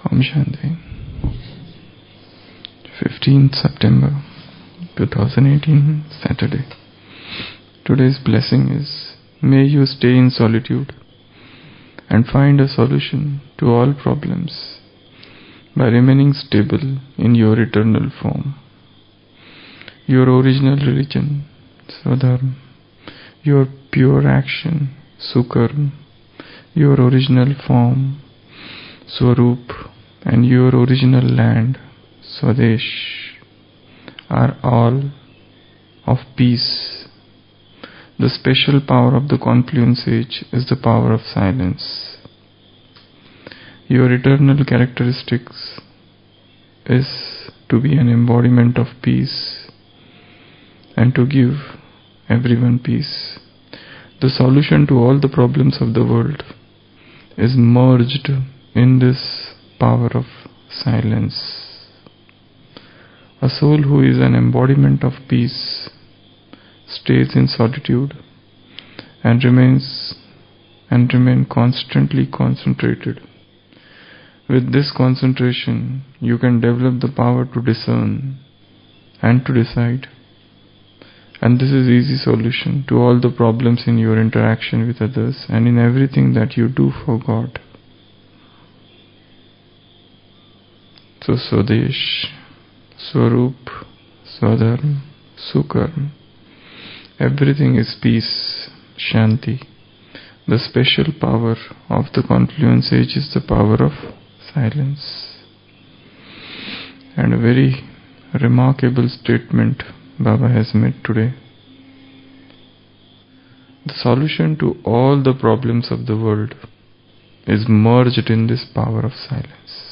Om Shanti. 15th September 2018, Saturday. Today's blessing is, may you stay in solitude and find a solution to all problems by remaining stable in your eternal form. Your original religion, Swadharma, your pure action, Sukarma, your original form, Swarup, and your original land, Swadesh, are all of peace. The special power of the confluence age is the power of silence. Your eternal characteristics is to be an embodiment of peace and to give everyone peace. The solution to all the problems of the world is merged in this power of silence. A soul who is an embodiment of peace stays in solitude and remain constantly concentrated. With this concentration, you can develop the power to discern and to decide. And this is easy solution to all the problems in your interaction with others and in everything that you do for God. So Swadesh, Swarup, Swadharma, Sukarma, everything is peace, Shanti. The special power of the confluence age is the power of silence. And a very remarkable statement Baba has made today. The solution to all the problems of the world is merged in this power of silence.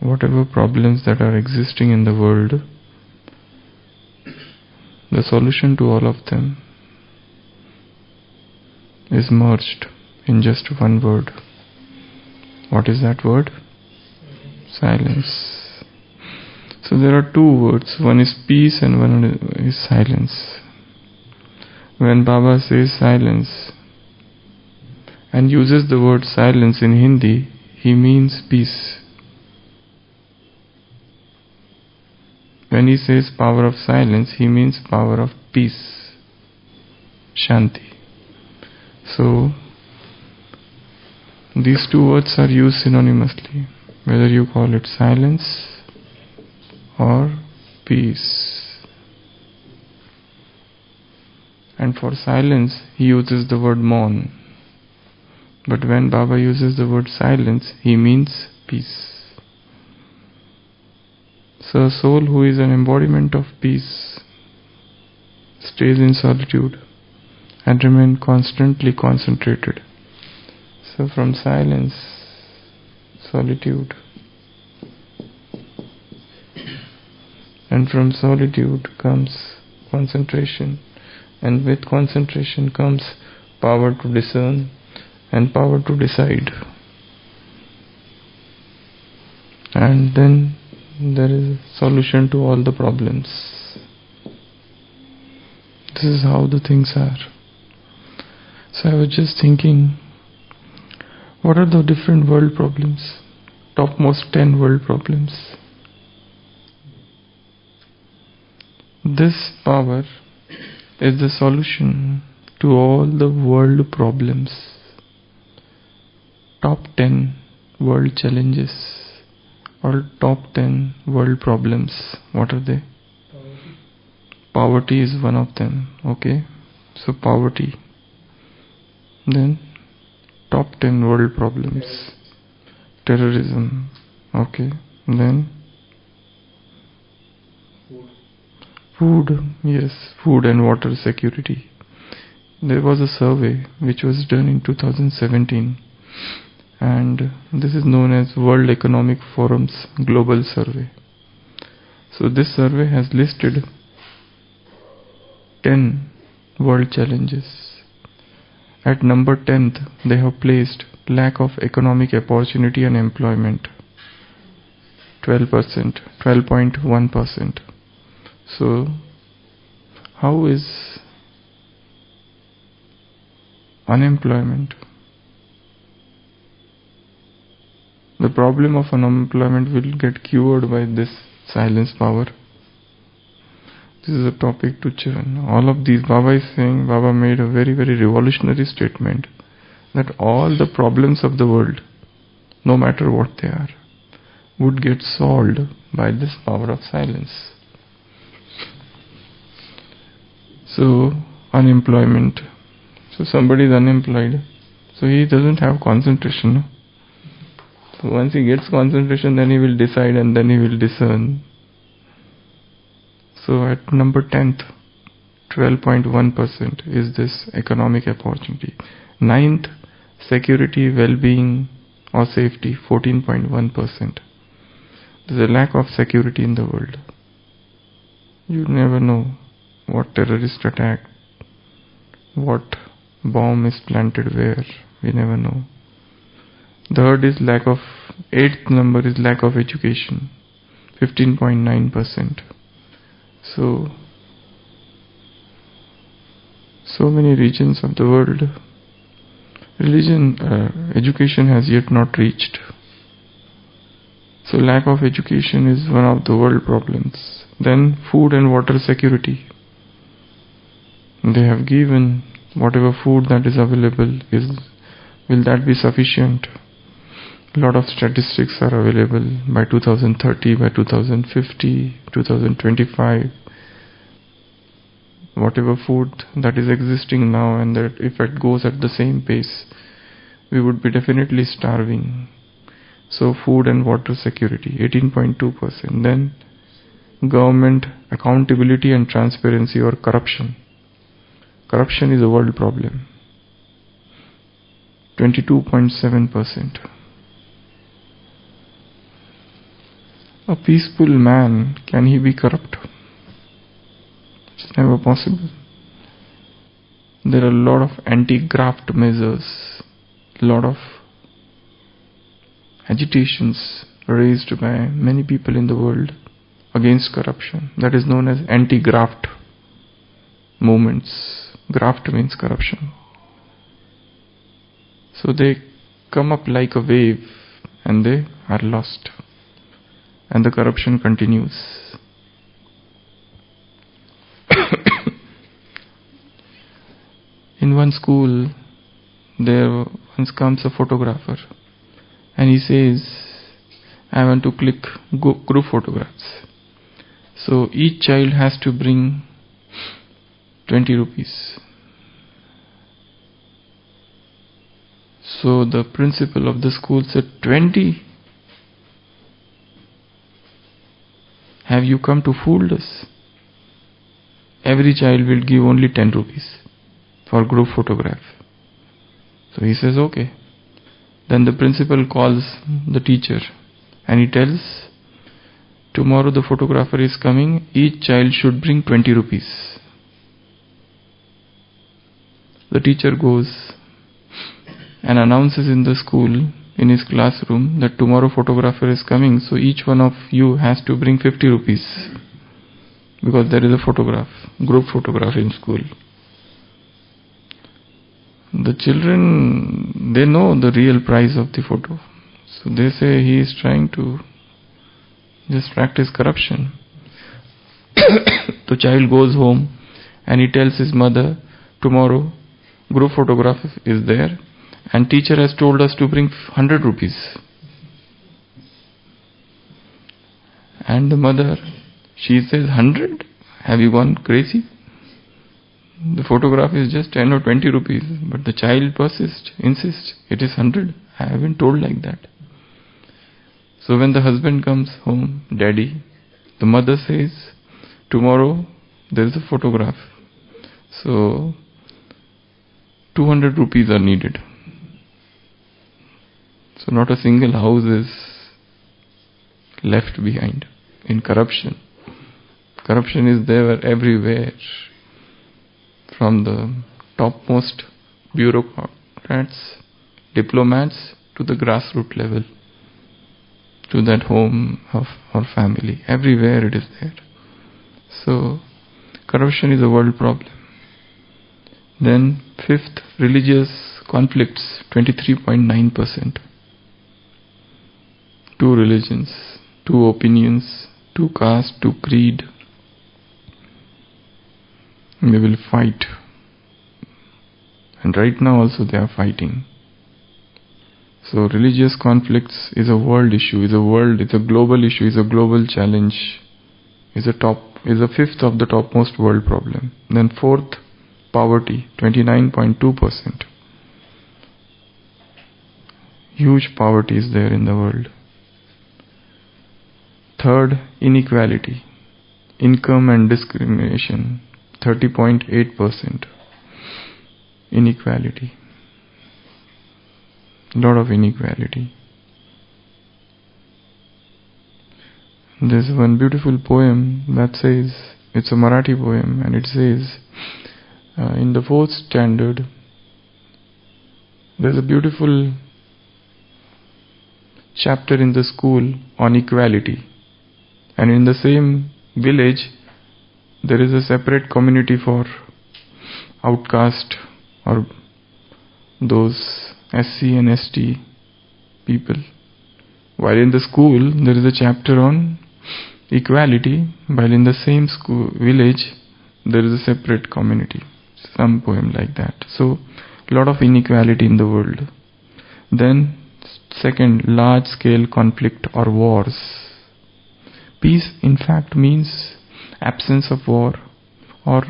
Whatever problems that are existing in the world, the solution to all of them is merged in just one word. What is that word? Silence. So there are two words, one is peace and one is silence. When Baba says silence and uses the word silence in Hindi, he means peace. When he says power of silence, he means power of peace, Shanti. So, these two words are used synonymously, whether you call it silence or peace. And for silence, he uses the word Maun. But when Baba uses the word silence, he means peace. So a soul who is an embodiment of peace stays in solitude and remains constantly concentrated. So from silence, solitude, and from solitude comes concentration, and with concentration comes power to discern and power to decide. And then there is a solution to all the problems. This is how the things are. So I was just thinking, what are the different world problems? Topmost 10 world problems. This power is the solution to all the world problems. Top 10 world challenges or top 10 world problems. What are they? Poverty is one of them. Okay, so poverty. Then top 10 world problems. Terrorism. Okay, then food. Yes, food and water security. There was a survey which was done in 2017, and this is known as World Economic Forum's Global Survey. So this survey has listed 10 world challenges. At number 10th, they have placed lack of economic opportunity and employment, 12%, 12.1%. So, how is unemployment The problem of unemployment will get cured by this silence power. This is a topic to churn. All of these, Baba is saying, Baba made a very, very revolutionary statement that all the problems of the world, no matter what they are, would get solved by this power of silence. So, unemployment. So somebody is unemployed. So he doesn't have concentration. No? So once he gets concentration, then he will decide and then he will discern. So at number 10th, 12.1% is this economic opportunity. 9th, security, well-being or safety, 14.1%. There's a lack of security in the world. You never know what terrorist attack, what bomb is planted where, we never know. Third is lack of, 8th number is lack of education, 15.9%. So many regions of the world, education has yet not reached. So lack of education is one of the world problems. Then food and water security. They have given whatever food that is available, will that be sufficient? A lot of statistics are available by 2030, by 2050, 2025. Whatever food that is existing now, and that if it goes at the same pace, we would be definitely starving. So food and water security, 18.2%. Then government accountability and transparency or corruption. Corruption is a world problem, 22.7%. A peaceful man, can he be corrupt? It's never possible. There are a lot of anti-graft measures, a lot of agitations raised by many people in the world against corruption. That is known as anti-graft movements. Graft means corruption. So they come up like a wave and they are lost. And the corruption continues. In one school, there once comes a photographer and he says, I want to click group photographs. So each child has to bring 20 rupees. So the principal of the school said, 20? Have you come to fool us? Every child will give only 10 rupees for group photograph. So he says, okay. Then the principal calls the teacher and he tells, tomorrow the photographer is coming, each child should bring 20 rupees. The teacher goes and announces in the school, in his classroom, that tomorrow photographer is coming, so each one of you has to bring 50 rupees. Because there is a photograph, group photograph in school. The children, they know the real price of the photo. So they say he is trying to just practice corruption. The child goes home and he tells his mother, tomorrow group photograph is there and teacher has told us to bring 100 rupees. And the mother, she says, 100? Have you gone crazy? The photograph is just 10 or 20 rupees. But the child insists, it is 100. I have been told like that. So when the husband comes home, daddy, the mother says, tomorrow there is a photograph. So 200 rupees are needed. So not a single house is left behind in corruption. Corruption is there everywhere, from the topmost bureaucrats, diplomats, to the grassroots level, to that home of or family. Everywhere it is there. So corruption is a world problem. Then fifth, religious conflicts, 23.9%. two religions, two opinions, two caste, two creed. They will fight. And right now also they are fighting. So religious conflicts is a world issue, is a global issue, is a global challenge, is a fifth of the topmost world problem. Then fourth, poverty, 29.2%. Huge poverty is there in the world. Third, inequality, income and discrimination, 30.8%. Inequality. Lot of inequality. There's one beautiful poem that says, it's a Marathi poem, and it says, in the 4th standard, there's a beautiful chapter in the school on equality, and in the same village there is a separate community for outcast or those SC and ST people, while in the school there is a chapter on equality, while in the same school village there is a separate community. Some poem like that. So a lot of inequality in the world. Then second, large scale conflict or wars. Peace in fact means absence of war, or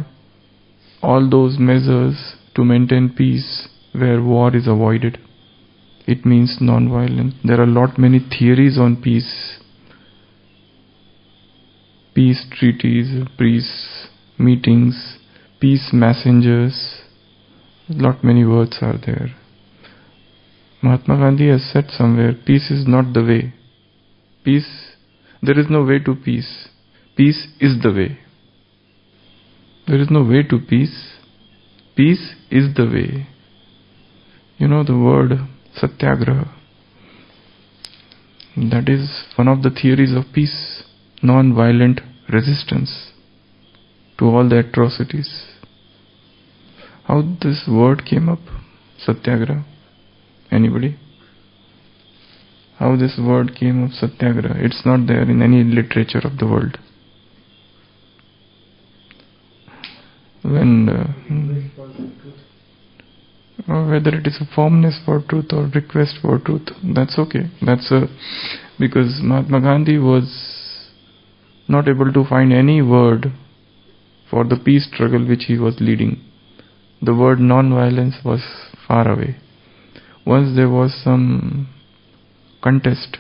all those measures to maintain peace where war is avoided. It means non-violence. There are many theories on peace. Peace treaties, peace meetings, peace messengers. Many words are there. Mahatma Gandhi has said somewhere, peace is not the way. There is no way to peace. Peace is the way. There is no way to peace. Peace is the way. You know the word satyagraha. That is one of the theories of peace. Non-violent resistance to all the atrocities. How this word came up? Satyagraha. Anybody? How this word came up, satyagraha? It's not there in any literature of the world. Whether it is a firmness for truth or request for truth, that's okay. Because Mahatma Gandhi was not able to find any word for the peace struggle which he was leading. The word non-violence was far away. Once there was some contest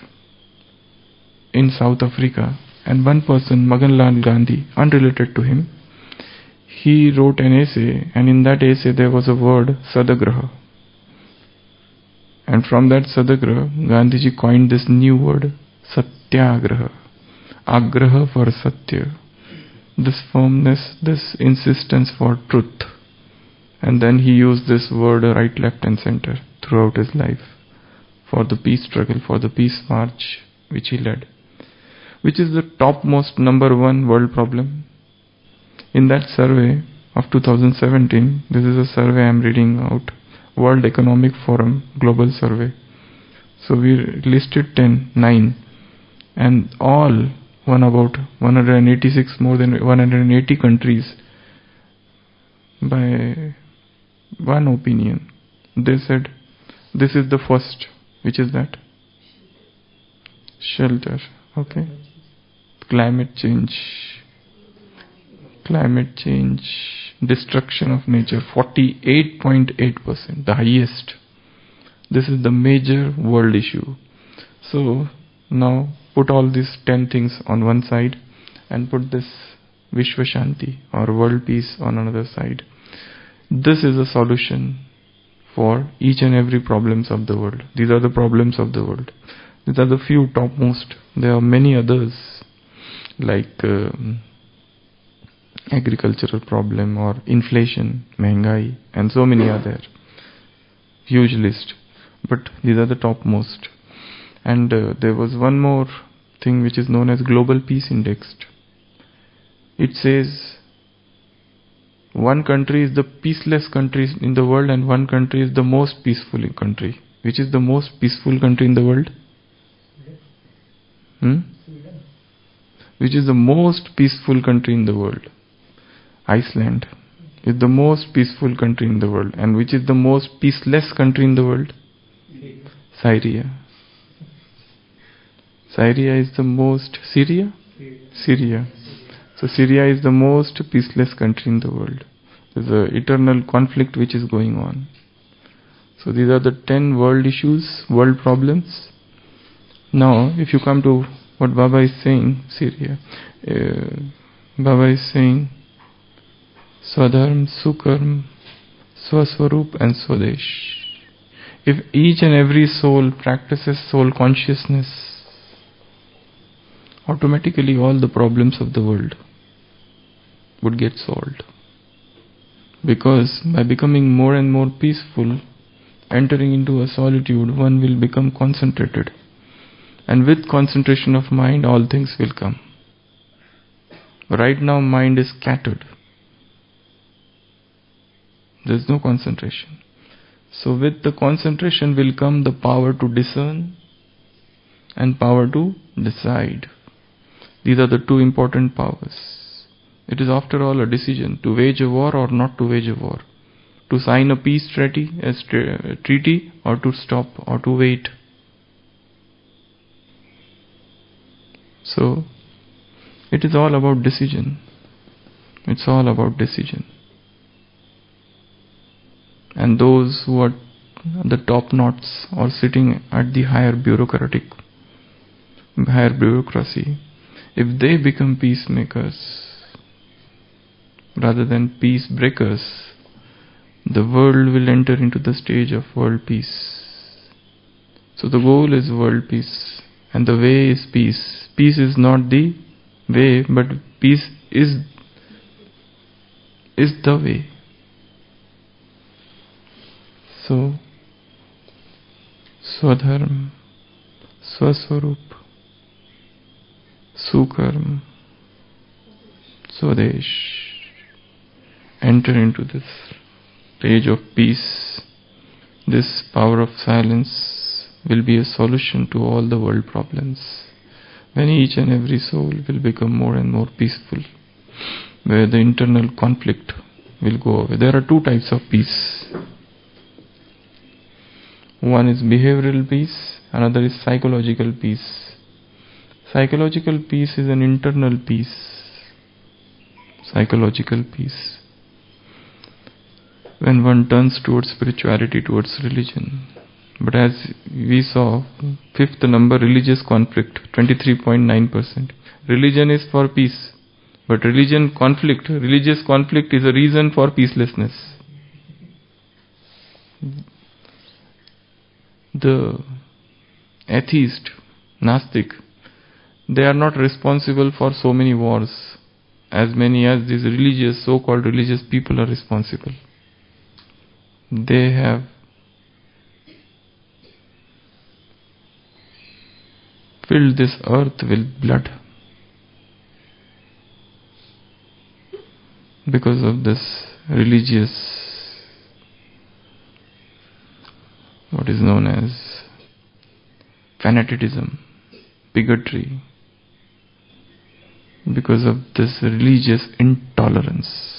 in South Africa, and one person, Maganlal Gandhi, unrelated to him, he wrote an essay, and in that essay there was a word sadagraha. And from that sadagraha, Gandhiji coined this new word, satyagraha. Agraha for satya. This firmness, this insistence for truth. And then he used this word right, left and center throughout his life for the peace struggle, for the peace march which he led. Which is the topmost number one world problem? In that survey of 2017, this is a survey I am reading out, World Economic Forum Global Survey. So we listed 9, and all about 186, more than 180 countries, by one opinion. They said, this is the first. Which is that? Shelter. Okay. Climate change, destruction of nature, 48.8%, the highest. This is the major world issue. So now put all these 10 things on one side and put this Vishwa Shanti or world peace on another side. This is a solution for each and every problems of the world. These are the problems of the world. These are the few topmost. There are many others like agricultural problem or inflation, mehengai, and so many other. Huge list. But these are the topmost. And there was one more thing which is known as Global Peace Index. It says one country is the peaceless country in the world and one country is the most peaceful country. Which is the most peaceful country in the world? Which is the most peaceful country in the world? Iceland is the most peaceful country in the world. And which is the most peaceless country in the world? Syria. Syria is the most... Syria? Syria. So Syria is the most peaceless country in the world. There's an eternal conflict which is going on. So these are the 10 world issues, world problems. Now, if you come to what Baba is saying, Syria, Baba is saying Swadharm, Sukarm, Swaswarup and Swadesh. If each and every soul practices soul consciousness, automatically all the problems of the world would get solved. Because by becoming more and more peaceful, entering into a solitude, one will become concentrated. And with concentration of mind, all things will come. Right now, mind is scattered. There is no concentration. So with the concentration will come the power to discern and power to decide. These are the two important powers. It is after all a decision to wage a war or not to wage a war. To sign a peace treaty or to stop or to wait. So, it is all about decision. It's all about decision. And those who are the top knots or sitting at the higher bureaucracy, if they become peacemakers rather than peace breakers, the world will enter into the stage of world peace. So the goal is world peace and the way is peace. Peace is not the way, but peace is the way. So, Swadharm, Swaswarup, Sukarm, Swadesh. Enter into this stage of peace. This power of silence will be a solution to all the world problems. When each and every soul will become more and more peaceful, where the internal conflict will go away. There are two types of peace. One is behavioral peace, another is psychological peace. Psychological peace is an internal peace. Psychological peace. When one turns towards spirituality, towards religion. But as we saw, fifth number, religious conflict, 23.9%. Religion is for peace. But religious conflict is a reason for peacelessness. The atheist, Nastic, they are not responsible for so many wars as many as these religious, so-called religious people are responsible. They have filled this earth with blood because of this religious, what is known as fanaticism, bigotry, because of this religious intolerance.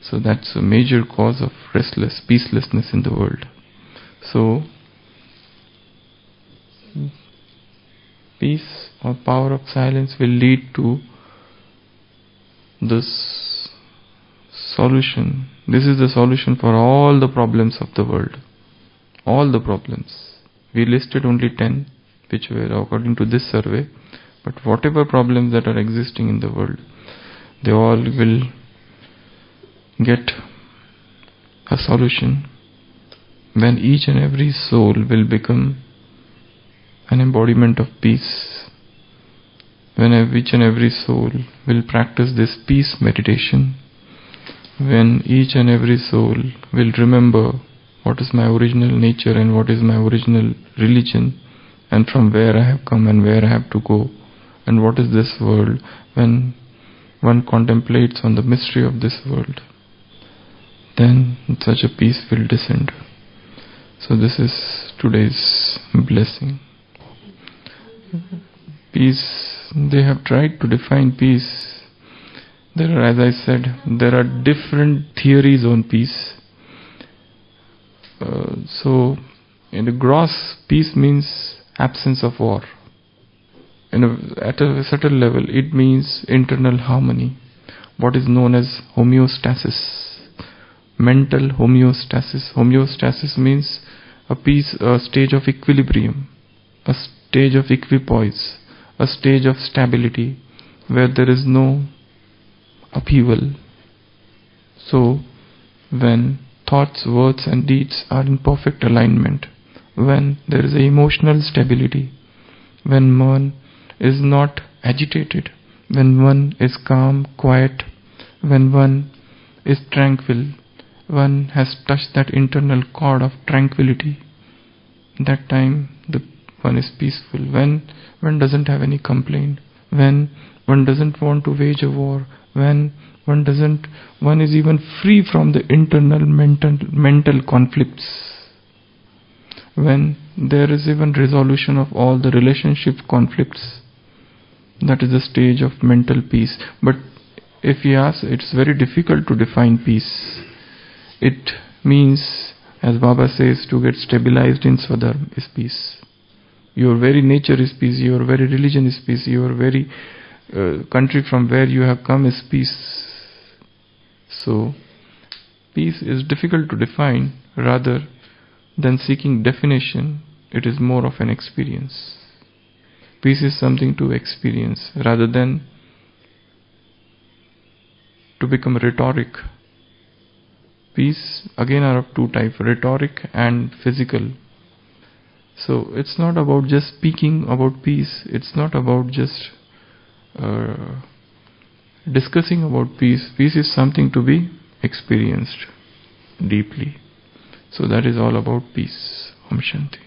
So that's a major cause of peacelessness in the world. So peace or power of silence will lead to this solution. This is the solution for all the problems of the world. All the problems. We listed only 10, which were according to this survey. But whatever problems that are existing in the world, they all will get a solution when each and every soul will become an embodiment of peace. When each and every soul will practice this peace meditation, when each and every soul will remember what is my original nature and what is my original religion, and from where I have come and where I have to go, and what is this world, when one contemplates on the mystery of this world, then such a peace will descend. So this is today's blessing. Peace, they have tried to define peace. There are, as I said, there are different theories on peace. So, in the gross, peace means absence of war. At a certain level, it means internal harmony, what is known as homeostasis, mental homeostasis. Homeostasis means a stage of equilibrium, a stage of equipoise, a stage of stability where there is no upheaval. So, when thoughts, words and deeds are in perfect alignment, when there is emotional stability, when one is not agitated, when one is calm, quiet, when one is tranquil, one has touched that internal chord of tranquility, that time the one is peaceful. When one doesn't have any complaint, when one doesn't want to wage a war, when one is even free from the internal mental conflicts, when there is even resolution of all the relationship conflicts. That is the stage of mental peace. But if you ask, it's very difficult to define peace. It means, as Baba says, to get stabilized in Swadharma is peace. Your very nature is peace, your very religion is peace, your very country from where you have come is peace. So, peace is difficult to define. Rather than seeking definition, it is more of an experience. Peace is something to experience rather than to become rhetoric. Peace again are of two types, rhetoric and physical. So it's not about just speaking about peace, it's not about just discussing about peace. Peace is something to be experienced deeply. So that is all about peace. Om Shanti.